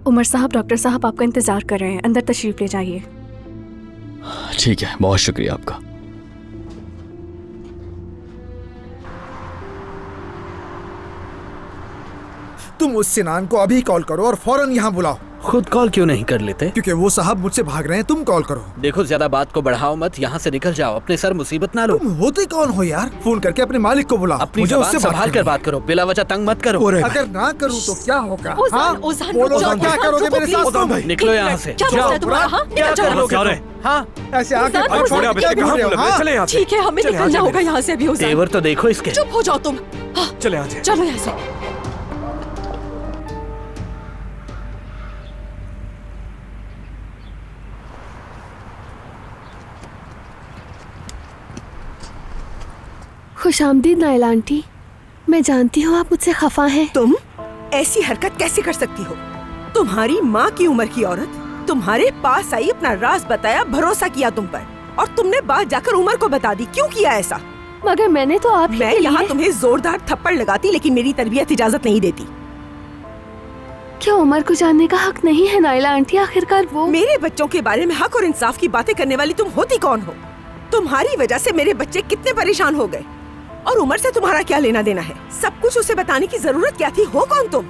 उमर साहब, डॉक्टर साहब आपका इंतजार कर रहे हैं, अंदर तशरीफ ले जाइए। ठीक है, बहुत शुक्रिया आपका। तुम उस सिनान को अभी कॉल करो और फौरन यहाँ बुलाओ। खुद कॉल क्यों नहीं कर लेते? क्योंकि वो साहब मुझसे भाग रहे हैं, तुम कॉल करो। देखो, ज्यादा बात को बढ़ाओ मत, यहाँ से निकल जाओ, अपने सर मुसीबत ना लो। तुम होते कौन हो यार? फोन करके अपने मालिक को बुलाओ। अपनी मुझे ज़बान उससे संभाल कर बात करो, बिला वजह तंग मत करो। अगर ना करूँ तो क्या होगा? ओज़ान, बोलो क्या करोगे मेरे साथ? तुम निकलो यहाँ से। क्या मसला है तुम्हारा? हाँ, निकल जाओ। हाँ, ऐसे आके चले यहाँ से। ठीक है, हमें निकलना होगा यहाँ से अभी। ओज़ान, तेवर तो देखो इसके। चुप हो जाओ तुम। चले यहाँ से। चलो यहाँ से। खुशामदीद नाइला आंटी, मैं जानती हूँ आप मुझसे खफा हैं। तुम ऐसी हरकत कैसे कर सकती हो? तुम्हारी माँ की उम्र की औरत तुम्हारे पास आई, अपना राज बताया, भरोसा किया तुम पर, और तुमने बात जाकर उमर को बता दी। क्यों किया ऐसा? मगर मैंने तो आप मैं यहाँ तुम्हें जोरदार थप्पड़ लगाती, लेकिन मेरी तरबियत इजाजत नहीं देती। क्या उमर को जानने का हक नहीं है नाइला आंटी? आखिरकार वो मेरे बच्चों के बारे में हक और इंसाफ की बातें करने वाली तुम होती कौन हो? तुम्हारी वजह से मेरे बच्चे कितने परेशान हो गए, और उमर से तुम्हारा क्या लेना देना है? सब कुछ उसे बताने की जरूरत क्या थी? हो कौन तुम?